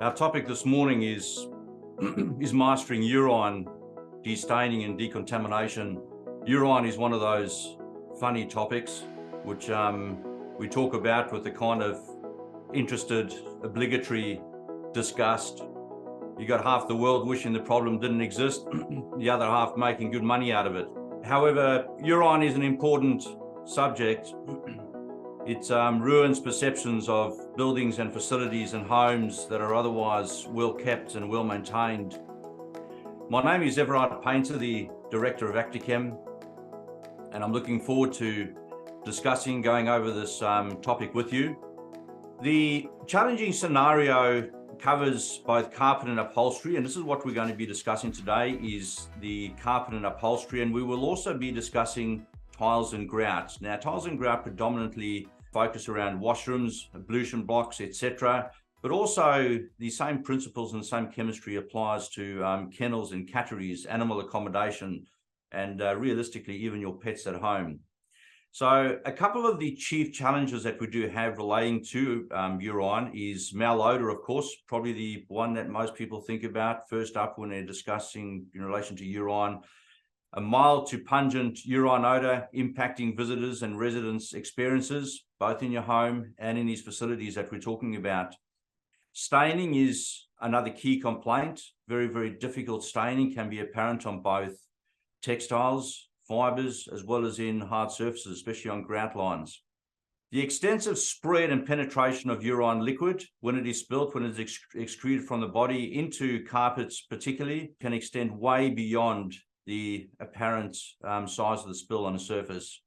Our topic this morning is mastering urine destaining and decontamination. Urine is one of those funny topics which we talk about with the kind of interested, obligatory disgust. You got half the world wishing the problem didn't exist, the other half making good money out of it. However, urine is an important subject. It ruins perceptions of buildings and facilities and homes that are otherwise well kept and well maintained. My name is Everard Painter, the Director of Actichem, and I'm looking forward to discussing, going over this topic with you. The challenging scenario covers both carpet and upholstery, and this is what we're going to be discussing today, is the carpet and upholstery, and we will also be discussing tiles and grout. Now, tiles and grout predominantly focus around washrooms, ablution blocks, etc. But also the same principles and the same chemistry applies to kennels and catteries, animal accommodation, and realistically, even your pets at home. So a couple of the chief challenges that we do have relating to urine is malodor, of course, probably the one that most people think about first up when they're discussing in relation to urine. A mild to pungent urine odor impacting visitors and residents' experiences, both in your home and in these facilities that we're talking about. Staining is another key complaint. Very, very difficult staining can be apparent on both textiles, fibers, as well as in hard surfaces, especially on grout lines. The extensive spread and penetration of urine liquid when it is spilt, when it is excreted from the body into carpets particularly, can extend way beyond the apparent size of the spill on the surface.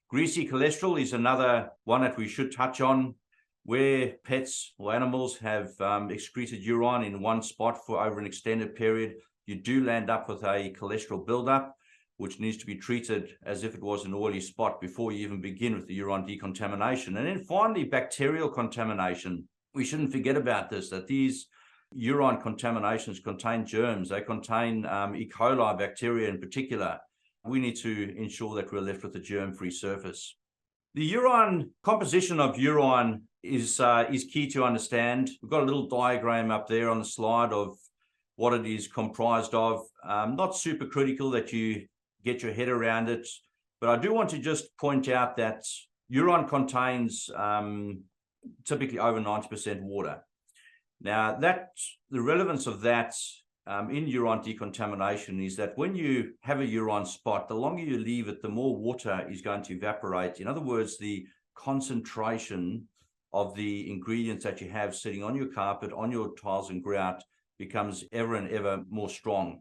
Greasy cholesterol is another one that we should touch on, where pets or animals have excreted urine in one spot for over an extended period. You do land up with a cholesterol buildup, which needs to be treated as if it was an oily spot before you even begin with the urine decontamination. And then finally, bacterial contamination. We shouldn't forget about this, that these urine contaminations contain germs. They contain E. coli bacteria in particular. We need to ensure that we're left with a germ-free surface. The urine composition of urine is key to understand. We've got a little diagram up there on the slide of what it is comprised of. Not super critical that you get your head around it, but I do want to just point out that urine contains typically over 90% water. Now, the relevance of that in urine decontamination is that when you have a urine spot, the longer you leave it, the more water is going to evaporate. In other words, the concentration of the ingredients that you have sitting on your carpet, on your tiles and grout, becomes ever and ever more strong.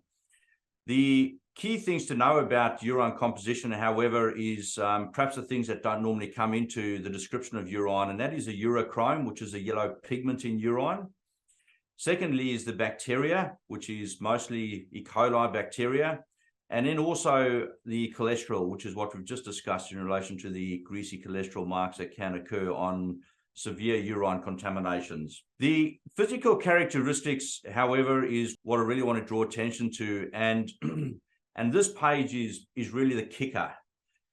The key things to know about urine composition, however, is perhaps the things that don't normally come into the description of urine, and that is a urochrome, which is a yellow pigment in urine. Secondly is the bacteria, which is mostly E. coli bacteria. And then also the cholesterol, which is what we've just discussed in relation to the greasy cholesterol marks that can occur on severe urine contaminations. The physical characteristics, however, is what I really want to draw attention to. And this page is really the kicker.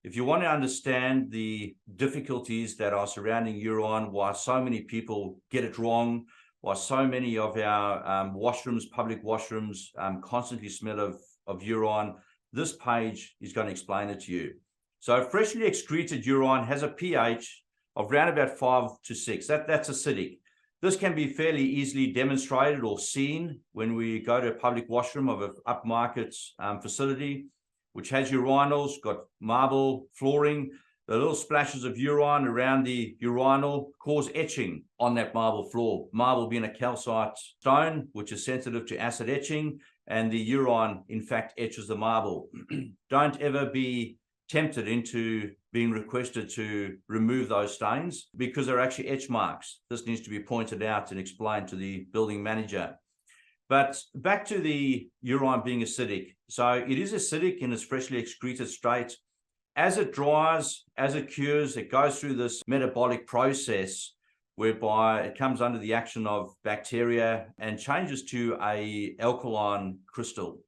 If you want to understand the difficulties that are surrounding urine, why so many people get it wrong, why so many of our washrooms, public washrooms, constantly smell of urine, this page is going to explain it to you. So freshly excreted urine has a pH of around about 5 to 6. That's acidic. This can be fairly easily demonstrated or seen when we go to a public washroom of an upmarket facility, which has urinals, got marble flooring. The little splashes of urine around the urinal cause etching on that marble floor. Marble being a calcite stone, which is sensitive to acid etching, and the urine, in fact, etches the marble. Don't ever be tempted into being requested to remove those stains because they're actually etch marks. This needs to be pointed out and explained to the building manager. But back to the urine being acidic. So it is acidic in its freshly excreted state. As it dries, as it cures, it goes through this metabolic process whereby it comes under the action of bacteria and changes to an alkaline crystal.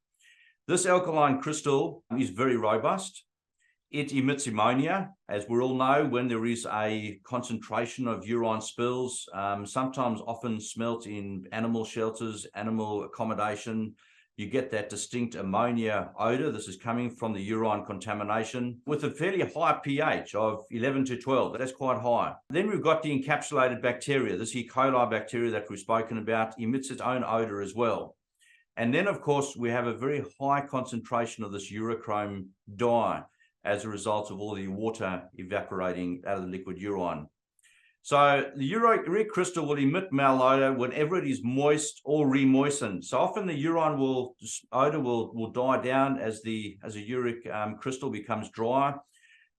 This alkaline crystal is very robust. It emits ammonia, as we all know, when there is a concentration of urine spills, sometimes often smelt in animal shelters, animal accommodation. You get that distinct ammonia odor. This is coming from the urine contamination with a fairly high pH of 11 to 12. That's quite high. Then we've got the encapsulated bacteria. This E. coli bacteria that we've spoken about emits its own odor as well. And then, of course, we have a very high concentration of this urochrome dye as a result of all the water evaporating out of the liquid urine. So the uric crystal will emit malodor whenever it is moist or remoistened. So often the urine odor will die down as a uric crystal becomes dry,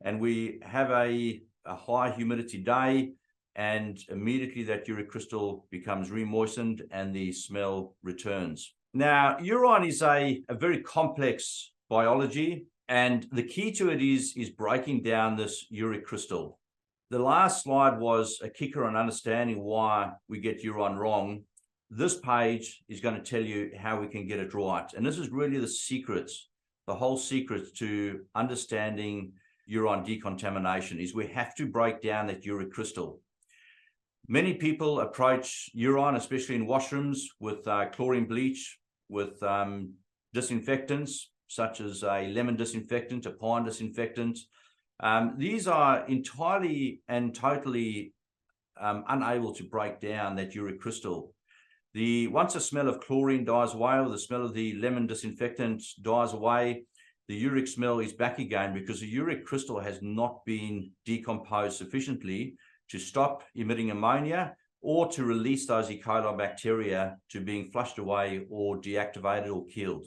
and we have a high humidity day, and immediately that uric crystal becomes remoistened and the smell returns. Now, urine is a very complex biology, and the key to it is breaking down this uric crystal. The last slide was a kicker on understanding why we get urine wrong. This page is going to tell you how we can get it right. And this is really the secrets, the whole secret to understanding urine decontamination is we have to break down that uric crystal. Many people approach urine, especially in washrooms, with chlorine bleach, with disinfectants, such as a lemon disinfectant, a pine disinfectant. These are entirely and totally unable to break down that uric crystal. Once the smell of chlorine dies away, or the smell of the lemon disinfectant dies away, the uric smell is back again because the uric crystal has not been decomposed sufficiently to stop emitting ammonia or to release those E. coli bacteria to being flushed away or deactivated or killed.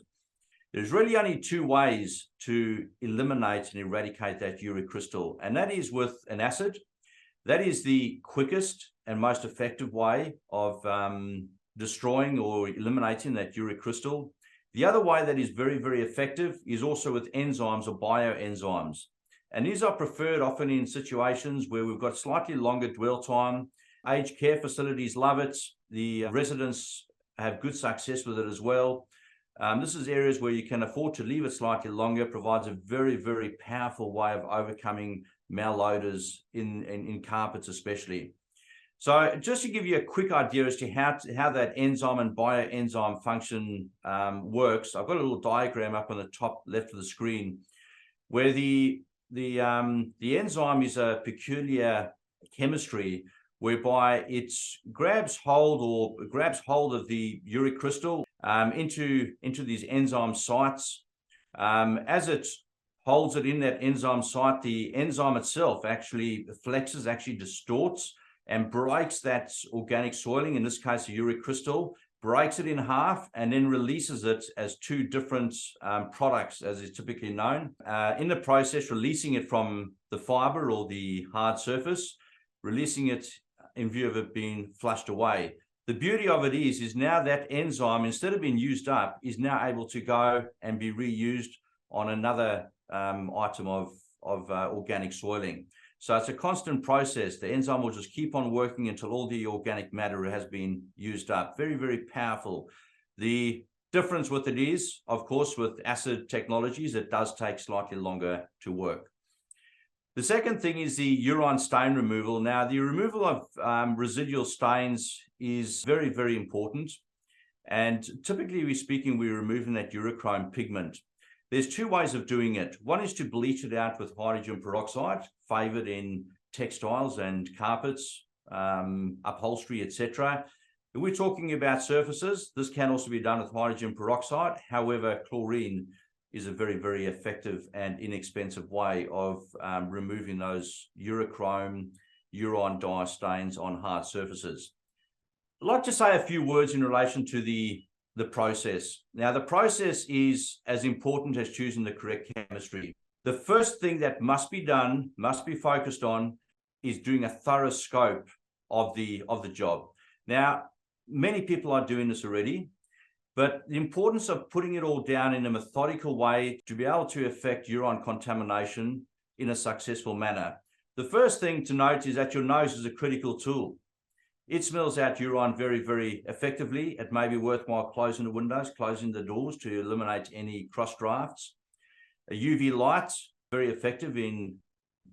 There's really only two ways to eliminate and eradicate that uric crystal, and that is with an acid. That is the quickest and most effective way of destroying or eliminating that uric crystal. The other way that is very, very effective is also with enzymes or bioenzymes. And these are preferred often in situations where we've got slightly longer dwell time. Aged care facilities love it. The residents have good success with it as well. This is areas where you can afford to leave it slightly longer, provides a very, very powerful way of overcoming malodors in carpets especially. So just to give you a quick idea as to how that enzyme and bioenzyme function works, I've got a little diagram up on the top left of the screen where the enzyme is a peculiar chemistry whereby it grabs hold of the uric crystal into these enzyme sites. As it holds it in that enzyme site, the enzyme itself actually flexes, actually distorts, and breaks that organic soiling, in this case a uric crystal, breaks it in half and then releases it as two different products, as is typically known. In the process, releasing it from the fiber or the hard surface, releasing it in view of it being flushed away. The beauty of it is now that enzyme, instead of being used up, is now able to go and be reused on another item of organic soiling. So it's a constant process. The enzyme will just keep on working until all the organic matter has been used up. Very, very powerful. The difference with it is, of course, with acid technologies, it does take slightly longer to work. The second thing is the urine stain removal. Now, the removal of residual stains is very, very important. And typically speaking, we're removing that urochrome pigment. There's two ways of doing it. One is to bleach it out with hydrogen peroxide, favored in textiles and carpets, upholstery, etc. If we're talking about surfaces, this can also be done with hydrogen peroxide. However, chlorine is a very, very effective and inexpensive way of removing those urochrome, urine dye stains on hard surfaces. I'd like to say a few words in relation to the process. Now, the process is as important as choosing the correct chemistry. The first thing that must be done, must be focused on, is doing a thorough scope of the job. Now, many people are doing this already, but the importance of putting it all down in a methodical way to be able to affect urine contamination in a successful manner. The first thing to note is that your nose is a critical tool. It smells out urine very, very effectively. It may be worthwhile closing the windows, closing the doors to eliminate any cross drafts. A UV light very effective in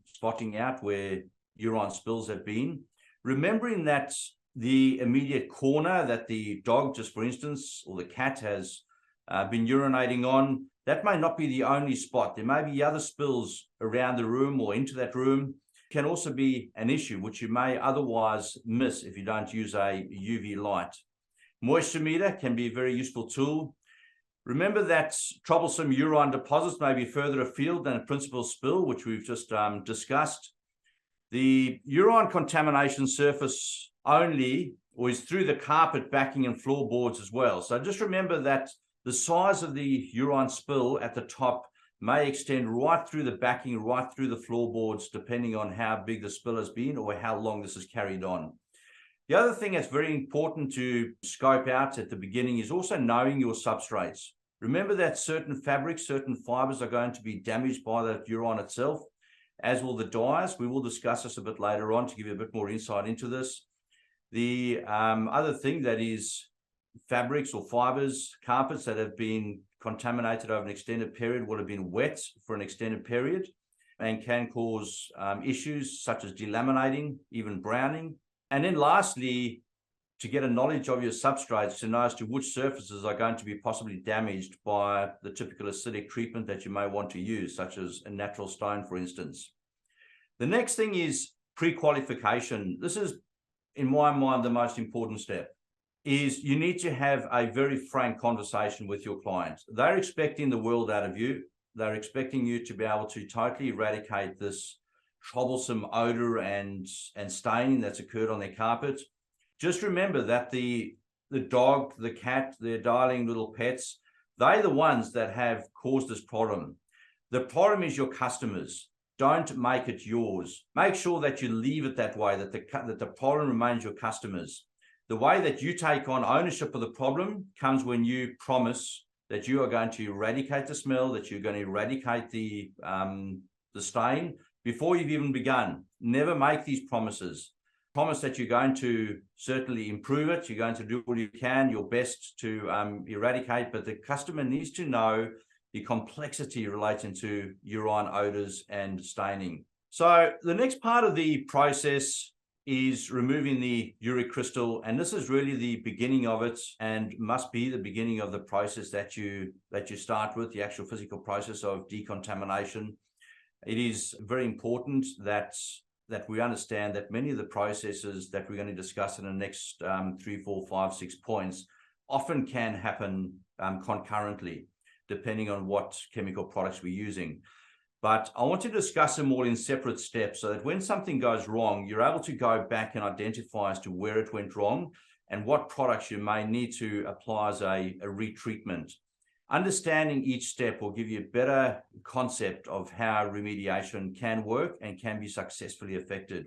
spotting out where urine spills have been. Remembering that the immediate corner that the dog, just for instance, or the cat has been urinating on, that may not be the only spot. There may be other spills around the room or into that room. Can also be an issue which you may otherwise miss if you don't use a UV light. Moisture meter can be a very useful tool. Remember that troublesome urine deposits may be further afield than a principal spill, which we've just discussed. The urine contamination surface only, or is through the carpet, backing, and floorboards as well. So just remember that the size of the urine spill at the top may extend right through the backing, right through the floorboards, depending on how big the spill has been or how long this is carried on. The other thing that's very important to scope out at the beginning is also knowing your substrates. Remember that certain fabrics, certain fibers are going to be damaged by the urine itself, as will the dyes. We will discuss this a bit later on to give you a bit more insight into this. The other thing that is fabrics or fibers, carpets that have been contaminated over an extended period would have been wet for an extended period and can cause issues such as delaminating, even browning. And then lastly, to get a knowledge of your substrates to know as to which surfaces are going to be possibly damaged by the typical acidic treatment that you may want to use, such as a natural stone, for instance. The next thing is pre-qualification. This is, in my mind, the most important step. Is you need to have a very frank conversation with your client. They're expecting the world out of you. They're expecting you to be able to totally eradicate this troublesome odor and staining that's occurred on their carpet. Just remember that the dog, the cat, their darling little pets, they're the ones that have caused this problem. The problem is your customers. Don't make it yours. Make sure that you leave it that way, that the problem remains your customers. The way that you take on ownership of the problem comes when you promise that you are going to eradicate the smell, that you're going to eradicate the stain before you've even begun. Never make these promises. Promise that you're going to certainly improve it. You're going to do all you can, your best to eradicate, but the customer needs to know the complexity relating to urine odors and staining. So the next part of the process is removing the uric crystal, and this is really the beginning of it and must be the beginning of the process that you start with, the actual physical process of decontamination. It is very important that we understand that many of the processes that we're going to discuss in the next 3, 4, 5, 6 points often can happen concurrently, depending on what chemical products we're using. But I want to discuss them all in separate steps so that when something goes wrong, you're able to go back and identify as to where it went wrong and what products you may need to apply as a retreatment. Understanding each step will give you a better concept of how remediation can work and can be successfully effected.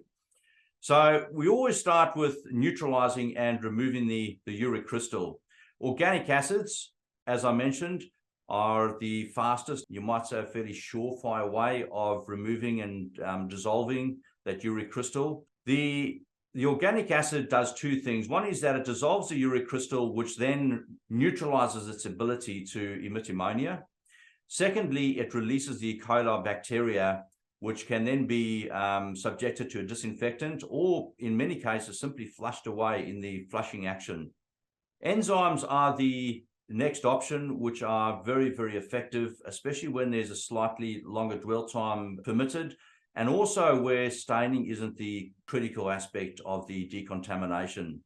So we always start with neutralizing and removing the uric crystal. Organic acids, as I mentioned, are the fastest, you might say a fairly surefire way of removing and dissolving that uric crystal. The organic acid does two things. One is that it dissolves the uric crystal, which then neutralizes its ability to emit ammonia. Secondly, it releases the E. coli bacteria, which can then be subjected to a disinfectant or, in many cases, simply flushed away in the flushing action. Enzymes are the next option, which are very, very effective, especially when there's a slightly longer dwell time permitted, and also where staining isn't the critical aspect of the decontamination.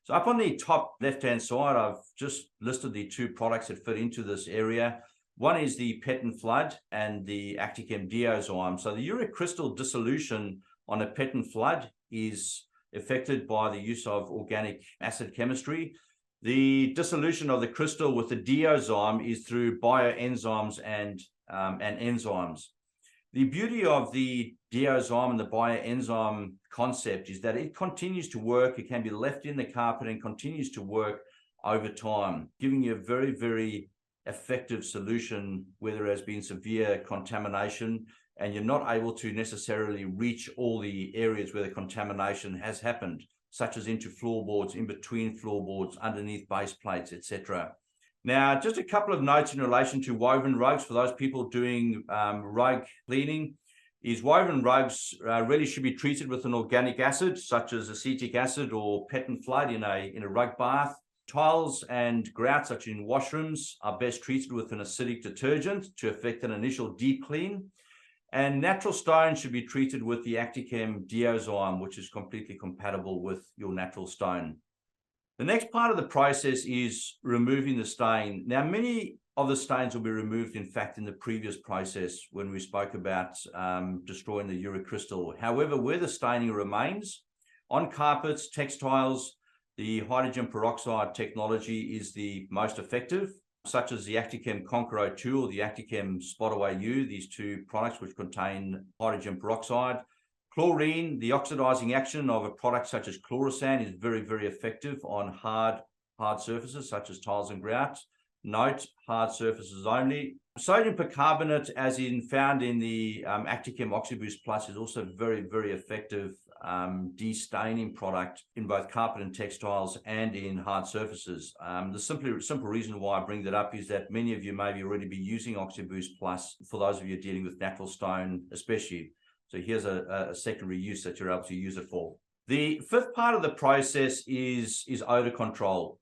So up on the top left-hand side, I've just listed the two products that fit into this area. One is the Pet and Flood and the Actichem Deozyme. So the uric crystal dissolution on a Pet and Flood is affected by the use of organic acid chemistry. The dissolution of the crystal with the Deozyme is through bioenzymes and enzymes. The beauty of the Deozyme and the bioenzyme concept is that it continues to work. It can be left in the carpet and continues to work over time, giving you a very, very effective solution where there has been severe contamination and you're not able to necessarily reach all the areas where the contamination has happened, such as into floorboards, in between floorboards, underneath base plates, etc. Now, just a couple of notes in relation to woven rugs for those people doing rug cleaning. Is woven rugs really should be treated with an organic acid such as acetic acid or pet flood in a rug bath. Tiles and grouts such as in washrooms are best treated with an acidic detergent to effect an initial deep clean. And natural stone should be treated with the Actichem Deozyme, which is completely compatible with your natural stone. The next part of the process is removing the stain. Now, many of the stains will be removed, in fact, in the previous process when we spoke about destroying the uric crystal. However, where the staining remains, on carpets, textiles, the hydrogen peroxide technology is the most effective, such as the Actichem Conqueror 2 or the Actichem Spot Away U, these two products which contain hydrogen peroxide. Chlorine, the oxidizing action of a product such as chlorosan is very, very effective on hard surfaces such as tiles and grouts. Note, hard surfaces only. Sodium percarbonate, as found in the Actichem OxyBoost Plus, is also very, very effective de-staining product in both carpet and textiles and in hard surfaces. The simple reason why I bring that up is that many of you may already be using OxyBoost Plus for those of you dealing with natural stone, especially. So here's a secondary use that you're able to use it for. The fifth part of the process is odor control.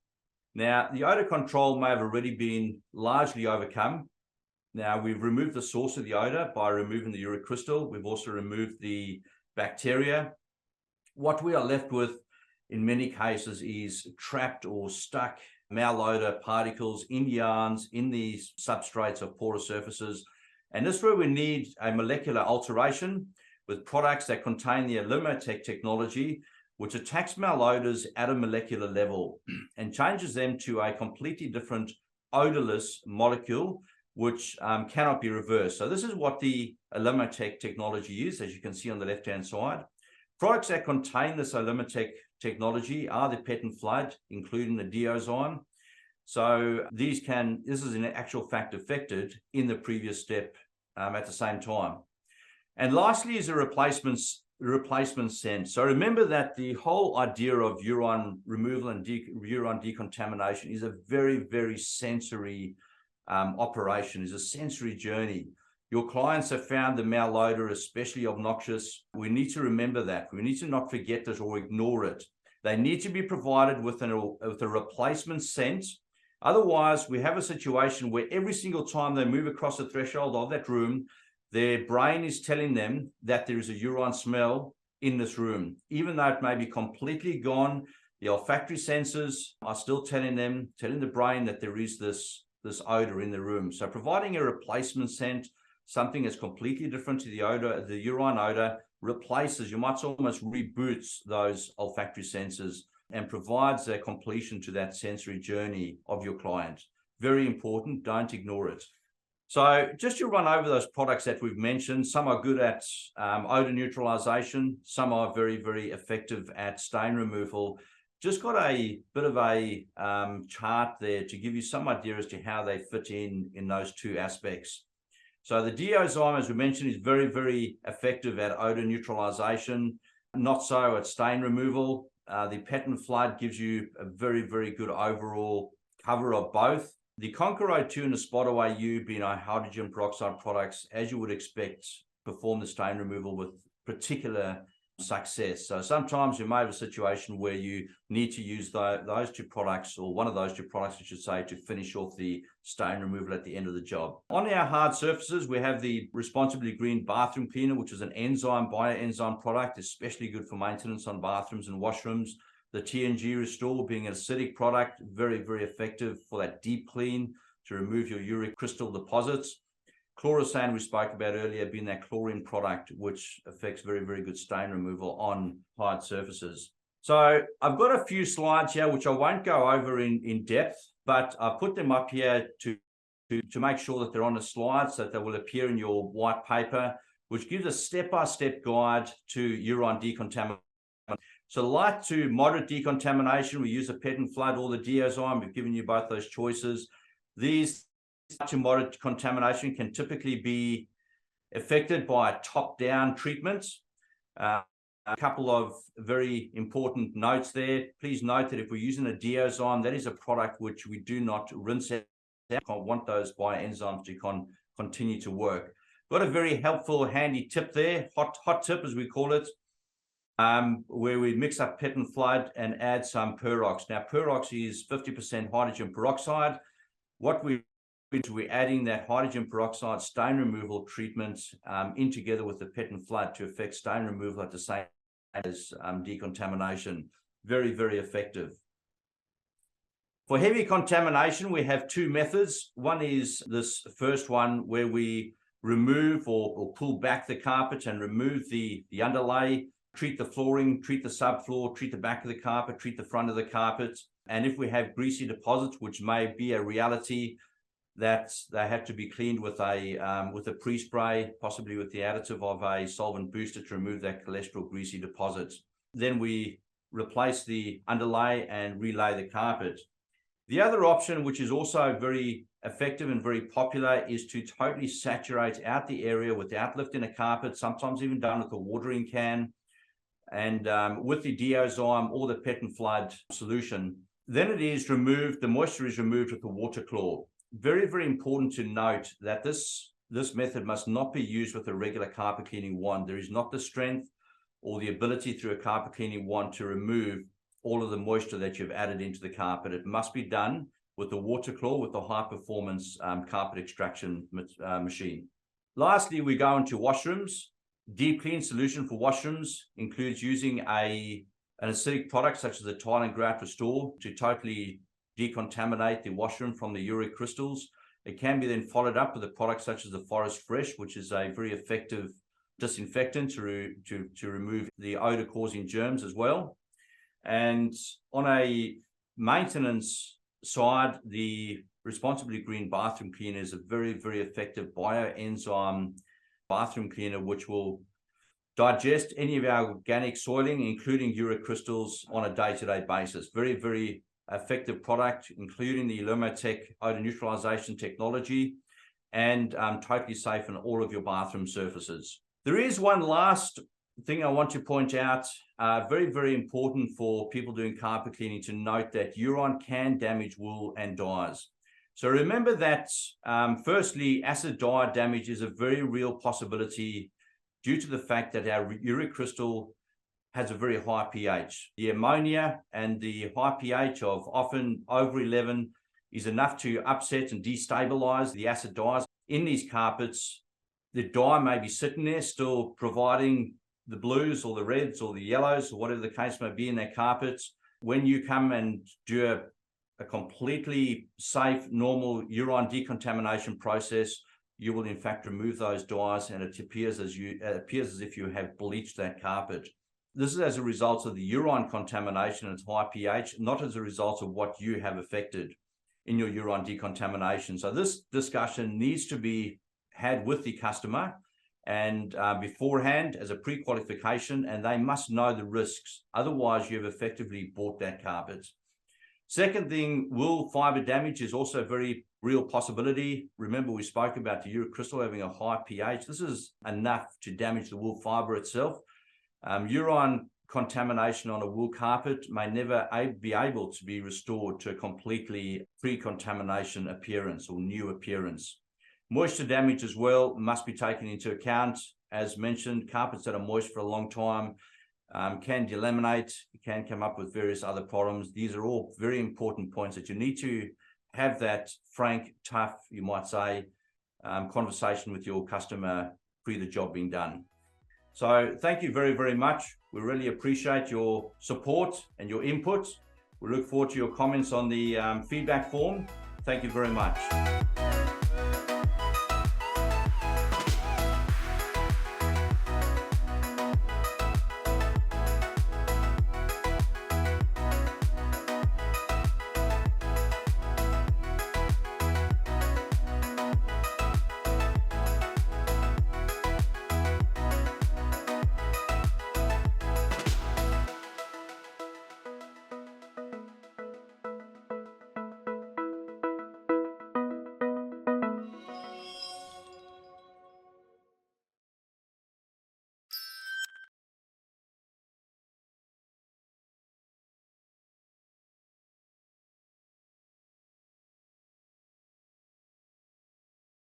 Now, the odor control may have already been largely overcome. Now, we've removed the source of the odor by removing the uric crystal. We've also removed the bacteria. What we are left with in many cases is trapped or stuck malodor particles in yarns, in these substrates of porous surfaces. And this is where we need a molecular alteration with products that contain the Eliminotech technology, which attacks malodors at a molecular level and changes them to a completely different odorless molecule, which cannot be reversed. So this is what the Eliminotech technology is, as you can see on the left-hand side. Products that contain this Eliminotech technology are the pet and flood, including the Deozyme. So this is in actual fact affected in the previous step at the same time. And lastly is a replacement scent. So remember that the whole idea of urine removal and urine decontamination is a very, very sensory operation, is a sensory journey. Your clients have found the malodor especially obnoxious. We need to remember that. We need to not forget this or ignore it. They need to be provided with a replacement scent. Otherwise, we have a situation where every single time they move across the threshold of that room, their brain is telling them that there is a urine smell in this room. Even though it may be completely gone, the olfactory sensors are still telling the brain that there is this odor in the room. So providing a replacement scent, something that's completely different to the odor, the urine odor, replaces, you might almost reboots those olfactory sensors and provides a completion to that sensory journey of your client. Very important, don't ignore it. So just to run over those products that we've mentioned, some are good at odor neutralization, some are very, very effective at stain removal. Just got a bit of a chart there to give you some idea as to how they fit in those two aspects. So the Deozyme, as we mentioned, is very, very effective at odor neutralization, not so at stain removal. The Pet and Flood gives you a very, very good overall cover of both. The Conqueror 2 and the Spot Away U, being our hydrogen peroxide products, as you would expect, perform the stain removal with particular success. So sometimes you may have a situation where you need to use those two products, or one of those two products, I should say, to finish off the stain removal at the end of the job. On our hard surfaces, we have the Responsibly Green Bathroom Cleaner, which is an bioenzyme product, especially good for maintenance on bathrooms and washrooms. The TNG Restore, being an acidic product, very, very effective for that deep clean to remove your uric crystal deposits. Chlorosan, we spoke about earlier, being that chlorine product, which affects very, very good stain removal on hard surfaces. So I've got a few slides here, which I won't go over in depth, but I've put them up here to make sure that they're on the slide so that they will appear in your white paper, which gives a step-by-step guide to urine decontamination. So light to moderate decontamination, we use a Pet and Flood or the Deozyme. We've given you both those choices. These light to moderate contamination can typically be affected by a top-down treatment. A couple of very important notes there. Please note that if we're using a Deozyme, that is a product which we do not rinse want those bioenzymes to continue to work. Got a very helpful, handy tip there, hot tip as we call it, where we mix up pet and flood and add some Perox. Now, Perox is 50% hydrogen peroxide. What we're adding that hydrogen peroxide stain removal treatment in together with the pet and flood to affect stain removal at the same as decontamination. Very, very effective. For heavy contamination, we have two methods. One is this first one where we remove or pull back the carpet and remove the underlay, treat the flooring, treat the subfloor, treat the back of the carpet, treat the front of the carpet. And if we have greasy deposits, which may be a reality, that they have to be cleaned with a pre-spray, possibly with the additive of a solvent booster to remove that cholesterol greasy deposit. Then we replace the underlay and relay the carpet. The other option, which is also very effective and very popular, is to totally saturate out the area without lifting a carpet, sometimes even done with a watering can, and with the Deozyme or the pet and flood solution. Then it is removed, the moisture is removed with the water claw. Very, very important to note that this method must not be used with a regular carpet cleaning wand. There is not the strength or the ability through a carpet cleaning wand to remove all of the moisture that you've added into the carpet. It must be done with the water claw, with the high performance carpet extraction machine. Lastly, we go into washrooms. Deep clean solution for washrooms includes using an acidic product such as the Tile and Grout Restore to totally decontaminate the washroom from the uric crystals. It can be then followed up with a product such as the Forest Fresh, which is a very effective disinfectant to remove the odor causing germs as well. And on a maintenance side, the Responsibly Green Bathroom Cleaner is a very, very effective bioenzyme bathroom cleaner, which will digest any of our organic soiling, including uric crystals, on a day-to-day basis. Very, very effective product, including the Lomotec odor neutralization technology, and totally safe in all of your bathroom surfaces. There is one last thing I want to point out, very, very important for people doing carpet cleaning to note that urine can damage wool and dyes. So remember that, firstly, acid dye damage is a very real possibility due to the fact that our uric crystal has a very high pH. The ammonia and the high pH of often over 11 is enough to upset and destabilize the acid dyes in these carpets. The dye may be sitting there still providing the blues or the reds or the yellows or whatever the case may be in their carpets. When you come and do a completely safe, normal urine decontamination process, you will in fact remove those dyes, and it appears as if you have bleached that carpet. This is as a result of the urine contamination and its high pH, not as a result of what you have affected in your urine decontamination. So this discussion needs to be had with the customer and beforehand as a pre-qualification, and they must know the risks. Otherwise, you've effectively bought that carpet. Second thing, wool fiber damage is also a very real possibility. Remember, we spoke about the uric crystal having a high pH. This is enough to damage the wool fiber itself. Urine contamination on a wool carpet may never be able to be restored to a completely pre-contamination appearance or new appearance. Moisture damage as well must be taken into account. As mentioned, carpets that are moist for a long time can delaminate, can come up with various other problems. These are all very important points that you need to have that frank, tough, you might say, conversation with your customer pre the job being done. So thank you very, very much. We really appreciate your support and your input. We look forward to your comments on the feedback form. Thank you very much.